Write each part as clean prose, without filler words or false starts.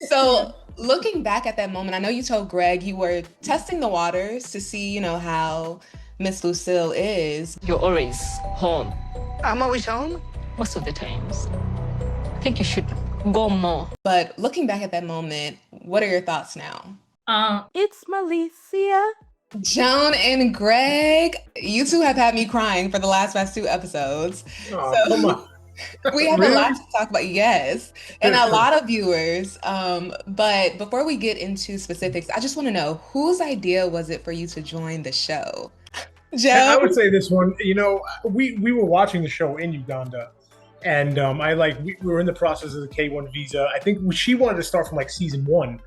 So looking back at that moment, I know you told Greg you were testing the waters to see, how Miss Lucille is. You're always home I'm always home. most of the times. I think you should go more. But looking back at that moment, what are your thoughts now? It's Malicia. Joan and Greg, you two have had me crying for the last two episodes. Oh, So come on. we have a Really? lot to talk about, yes, and a lot of viewers. But before we get into specifics, I just want to know whose idea was it for you to join the show? I Joe? would say this one. We were watching the show in Uganda, and we were in the process of the K1 visa. I think she wanted to start from like season one,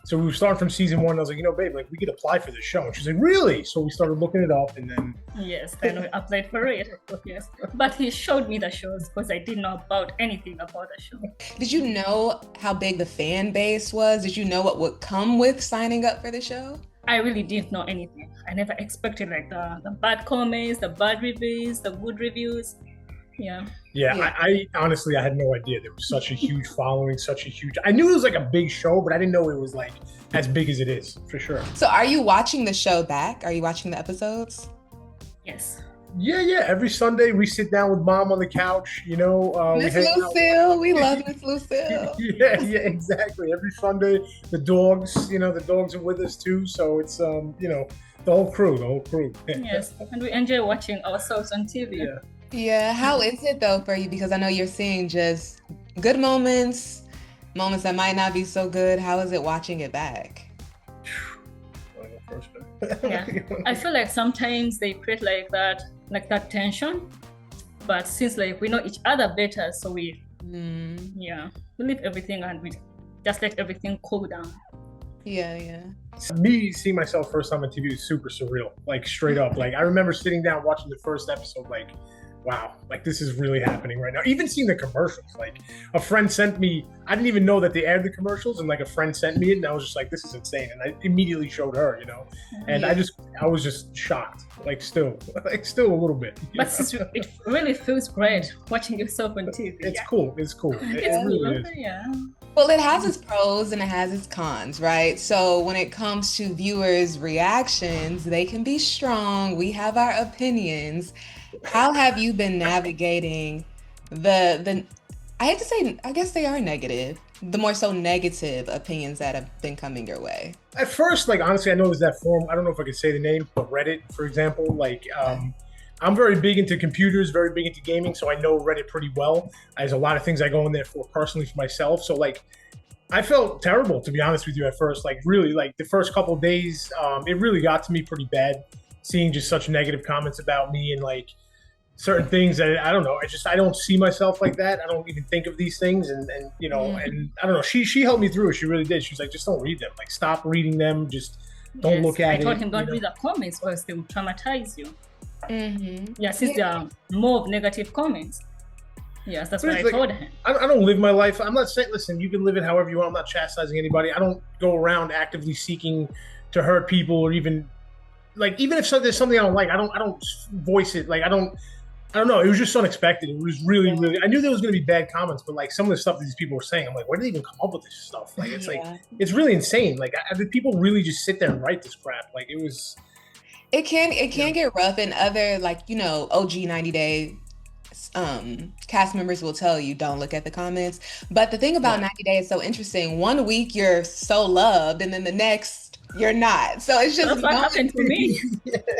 so we were starting from season one. I was like, babe, like we could apply for this show, and she's like, really? So we started looking it up, and then Yes, then we applied for it. Yes, but he showed me the shows because I didn't know about anything about the show. Did you know how big the fan base was? Did you know what would come with signing up for the show? I really didn't know anything. I never expected like the bad comments, the bad reviews, the good reviews. Yeah. yeah, Yeah. I honestly I had no idea there was such a huge following, such a huge. I knew it was like a big show, but I didn't know it was like as big as it is for sure. So are you watching the show back? Are you watching the episodes? Yes. Yeah. Every Sunday we sit down with mom on the couch. We Miss hang out. Lucille, we love Miss Lucille. Yeah, exactly. Every Sunday, the dogs are with us too. So it's the whole crew. Yes. And we enjoy watching ourselves on TV. Yeah. Yeah, how is it though for you? Because I know you're seeing just good moments, moments that might not be so good. How is it watching it back? Wanna go first, man? Yeah. I feel like sometimes they create like that tension. But since like we know each other better, so we leave everything and we just let everything cool down. Yeah. Me seeing myself first time on TV was super surreal, like straight up. Like I remember sitting down watching the first episode, like, wow, like this is really happening right now. Even seeing the commercials, like a friend sent me, I didn't even know that they aired the commercials, and like a friend sent me it, and I was just like, this is insane. And I immediately showed her, and Yeah. I was just shocked, still a little bit. But it really feels great watching yourself on TV. It's cool. It It's really is. cool. Yeah. Well, it has its pros and it has its cons, right? So when it comes to viewers' reactions, they can be strong. We have our opinions. How have you been navigating the I hate to say, I guess they are negative, the more so negative opinions that have been coming your way? At first, like honestly, I know there's that forum. I don't know if I could say the name, but Reddit, for example, I'm very big into computers, very big into gaming, so I know Reddit pretty well. There's a lot of things I go in there for personally for myself. So like, I felt terrible, to be honest with you, at first. Like really, like the first couple of days, it really got to me pretty bad, seeing just such negative comments about me and like certain things that I don't know. I don't see myself like that. I don't even think of these things, and and I don't know. She helped me through it. She really did. She was like, just don't read them. Like stop reading them. Just don't Yes. look at it. I told him don't you know? read the comments or else they will traumatize you. Mm-hmm. Yeah, since there are more of negative comments. Yes, that's But what I it's like, told him. I don't live my life. I'm not saying, listen, you can live it however you want. I'm not chastising anybody. I don't go around actively seeking to hurt people or even if there's something I don't like, I don't voice it. Like I don't know. It was just unexpected. It was really, really. I knew there was going to be bad comments, but like some of the stuff that these people were saying, I'm like, where did they even come up with this stuff? Like it's like it's really insane. Like did people really just sit there and write this crap? Like it was. It can get rough, and other OG 90-day cast members will tell you don't look at the comments. But the thing about 90 Day is so interesting. One week you're so loved, and then the next you're not. So it's just That's what happened to me.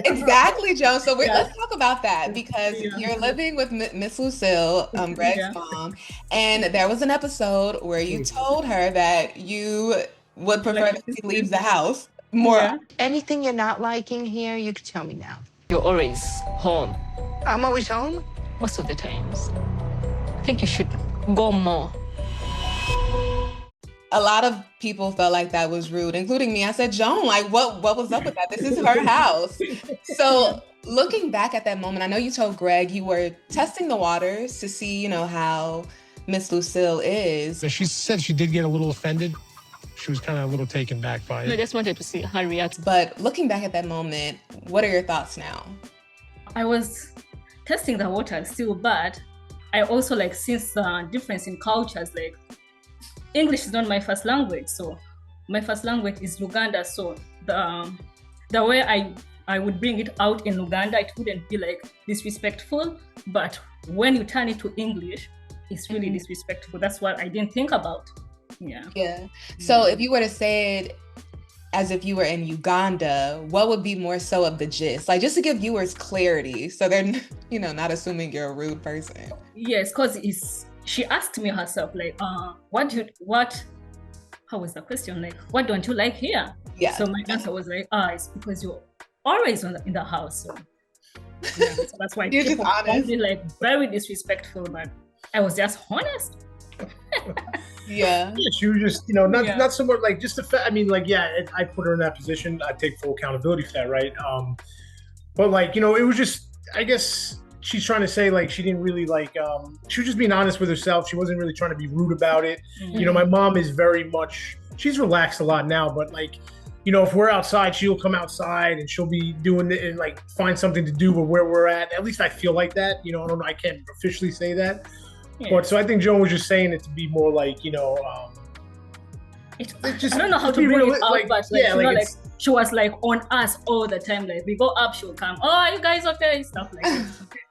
Exactly, Joe. So Yeah. let's talk about that, because you're living with Miss Lucille, Greg's Yeah. mom, and there was an episode where you told her that you would prefer that she leaves the house more. Yeah. Anything you're not liking here, you can tell me now. You're always home I'm always home. most of the times. I think you should go more. A lot of people felt like that was rude, including me. I said, Joan, like, what was up with that? This is her house. So looking back at that moment, I know you told Greg you were testing the waters to see, how Miss Lucille is. She said she did get a little offended. She was kind of a little taken back by I it. just wanted to see her react. But looking back at that moment, what are your thoughts now? I was testing the water still, but I also like since the difference in cultures, like English is not my first language, so my first language is Luganda. So the way I would bring it out in Luganda, it wouldn't be like disrespectful, but when you turn it to English, it's really disrespectful. That's what I didn't think about. Yeah. So if you were to say it as if you were in Uganda, what would be more so of the gist? Like, just to give viewers clarity, so they're, you know, not assuming you're a rude person. Yes, because she asked me herself, like, how was the question? Like, what don't you like here? Yeah. So my answer was like, it's because you're always in the house. So, yeah, so that's why You're people just honest. found me like very disrespectful, but I was just honest. Yeah. She was just, you know, not so much like just the fact. I mean, like, I put her in that position. I take full accountability for that, right? But like, you know, it was just, I guess she's trying to say like she didn't really like. She was just being honest with herself. She wasn't really trying to be rude about it. Mm-hmm. You know, my mom is very much. She's relaxed a lot now, but like, you know, if we're outside, she'll come outside and she'll be doing it and like find something to do with where we're at. At least I feel like that. You know, I don't know. I can't officially say that. Yeah. But so I think Joan was just saying it to be more like, you know, I don't know how to bring it out, but like, you know, like she was like on us all the time. Like we go up, she'll come. Oh, are you guys okay? Stuff like that.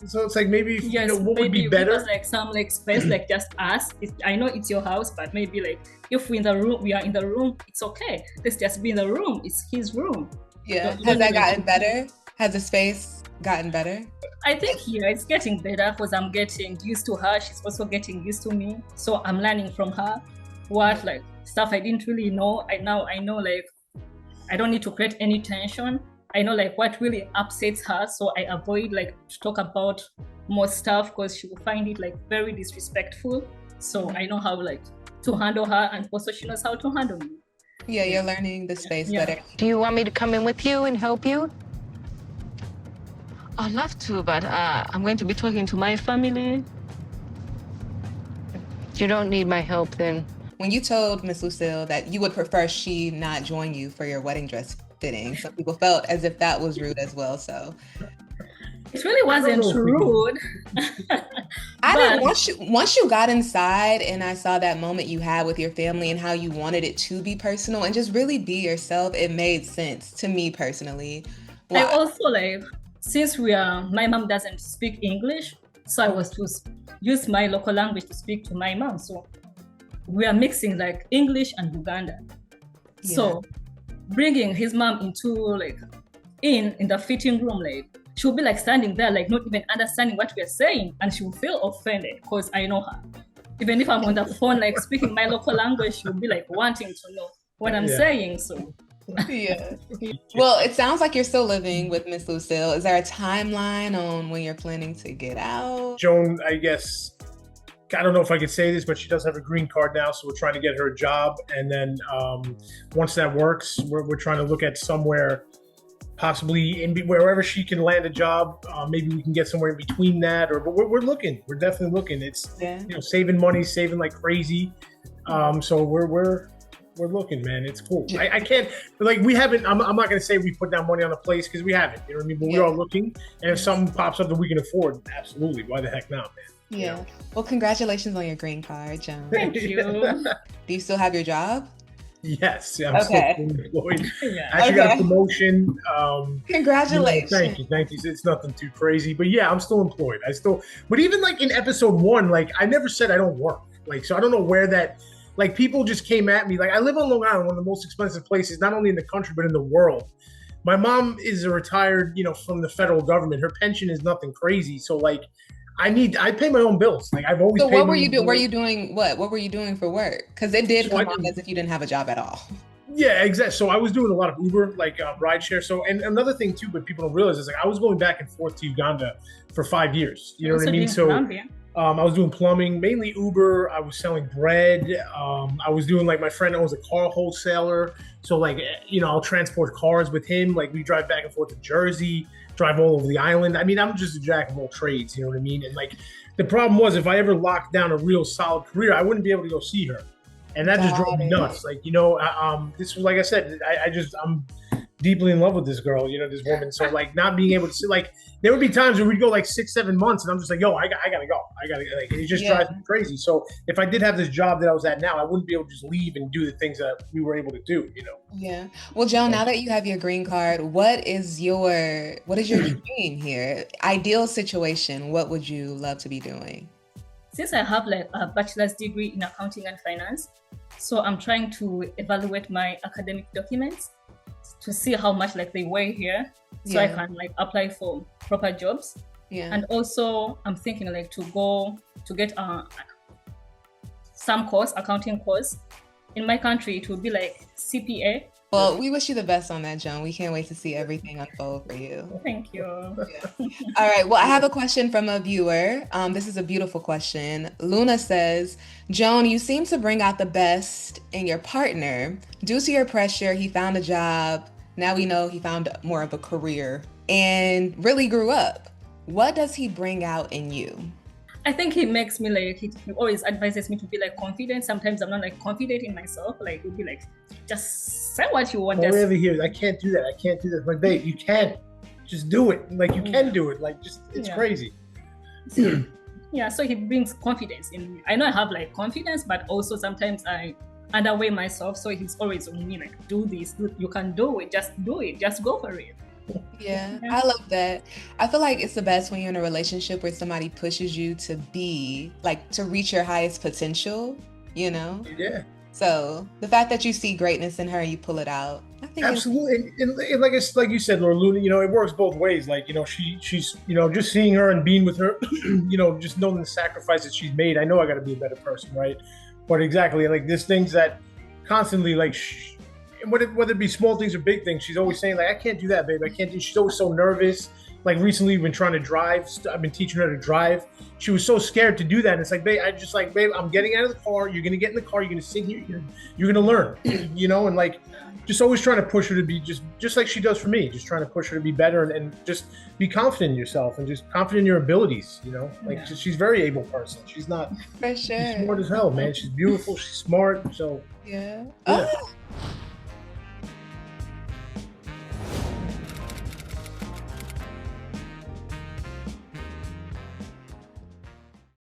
So it's like maybe Yes, you know, what would be maybe better? give us, like some like space, like just us. I know it's your house, but maybe like if we are in the room, it's okay. Let's just be in the room. It's his room. Yeah. Has that gotten better? Has the space gotten better? I think it's getting better because I'm getting used to her. She's also getting used to me. So I'm learning from her what like stuff I didn't really know. I know like I don't need to create any tension. I know like what really upsets her. So I avoid like to talk about more stuff because she will find it like very disrespectful. So I know how like to handle her, and also she knows how to handle me. Yeah, you're learning the space better. Do you want me to come in with you and help you? I'd love to, but I'm going to be talking to my family. You don't need my help then. When you told Miss Lucille that you would prefer she not join you for your wedding dress fitting, some people felt as if that was rude as well. So it really wasn't rude. I didn't. Once you got inside and I saw that moment you had with your family and how you wanted it to be personal and just really be yourself, it made sense to me personally. I also like, since my mom doesn't speak English, so I was to use my local language to speak to my mom. So we are mixing like English and Uganda. Yeah. So bringing his mom into like in the fitting room, like she'll be like standing there, like not even understanding what we're saying, and she will feel offended because I know her. Even if I'm on the phone, like speaking my local language, she'll be like wanting to know what I'm saying. So. Yeah. Well, it sounds like you're still living with Miss Lucille. Is there a timeline on when you're planning to get out? Joan, I guess, I don't know if I could say this, but she does have a green card now, so we're trying to get her a job. And then once that works, we're trying to look at somewhere, possibly wherever she can land a job. Maybe we can get somewhere in between that. But we're looking. We're definitely looking. It's you know, saving money, saving like crazy. So we're looking, man. It's cool. I can't, like, we haven't, I'm not going to say we put down money on the place because we haven't, you know what I mean? But we are looking. And if something pops up that we can afford, absolutely. Why the heck not, man? Yeah. You know? Well, congratulations on your green card, Joan. Thank you. Do you still have your job? Yes. I'm still employed. Yeah. I actually got a promotion. Congratulations. Thank you. It's nothing too crazy. But yeah, I'm still employed. But even like in episode 1, like I never said I don't work. Like, so I don't know where that, like people just came at me. Like I live on Long Island, one of the most expensive places, not only in the country, but in the world. My mom is a retired, you know, from the federal government. Her pension is nothing crazy. So like I pay my own bills. Like I've always So paid what were you doing? Were you doing what? What were you doing for work? Because it did come on as if you didn't have a job at all. Yeah, exactly. So I was doing a lot of Uber, like rideshare. So, and another thing too, but people don't realize is like I was going back and forth to Uganda for 5 years. You know what I mean? So I was doing plumbing, mainly Uber. I was selling bread. I was doing like my friend owns a car wholesaler. So like, you know, I'll transport cars with him. Like we drive back and forth to Jersey, drive all over the island. I mean, I'm just a jack of all trades, you know what I mean? And like the problem was if I ever locked down a real solid career, I wouldn't be able to go see her. And that just drove me nuts. Like, you know, this was, like I said, I'm deeply in love with this girl, this woman. So like not being able to see, like there would be times where we'd go like 6-7 months and I'm just like, yo, I gotta go. Like, it just drives me crazy. So if I did have this job that I was at now, I wouldn't be able to just leave and do the things that we were able to do, Yeah. Well, Joan, now that you have your green card, what is your dream here? Ideal situation, what would you love to be doing? Since I have like a bachelor's degree in accounting and finance, so I'm trying to evaluate my academic documents to see how much like they weigh here, so I can like apply for proper jobs. Yeah. And also I'm thinking like to get some course, accounting course. In my country, it would be like CPA. Well, we wish you the best on that, Joan. We can't wait to see everything unfold for you. Thank you. Yeah. All right. Well, I have a question from a viewer. This is a beautiful question. Luna says, Joan, you seem to bring out the best in your partner. Due to your pressure, he found a job. Now we know he found more of a career and really grew up. What does he bring out in you? I think he makes me like, he always advises me to be like confident. Sometimes I'm not like confident in myself. Like he'll be like, just say what you want. Over here, I can't do that. I can't do that. Like, babe, you can. Just do it. Like you can do it. Like just, it's crazy. Yeah, so he brings confidence in me. I know I have like confidence, but also sometimes I underweigh myself. So he's always on me like, do this, you can do it. Just do it. Just go for it. Yeah, I love that. I feel like it's the best when you're in a relationship where somebody pushes you to be like to reach your highest potential, Yeah. So the fact that you see greatness in her and you pull it out, I think absolutely. And like you said, Luna, it works both ways. Like, she's just seeing her and being with her, just knowing the sacrifices she's made. I know I got to be a better person, right? But exactly, like there's things that constantly like. Whether it be small things or big things, she's always saying like, I can't do that, babe. I can't do. She's always so nervous. Like recently, we've been trying to drive. I've been teaching her to drive. She was so scared to do that. And it's like, babe, babe, I'm getting out of the car. You're gonna get in the car. You're gonna sit here. You're gonna learn. And like, just always trying to push her to be just like she does for me. Just trying to push her to be better and just be confident in yourself and just confident in your abilities. She's a very able person. She's not. For sure. She's smart as hell, man. She's beautiful. She's smart. So yeah. Yeah. Oh.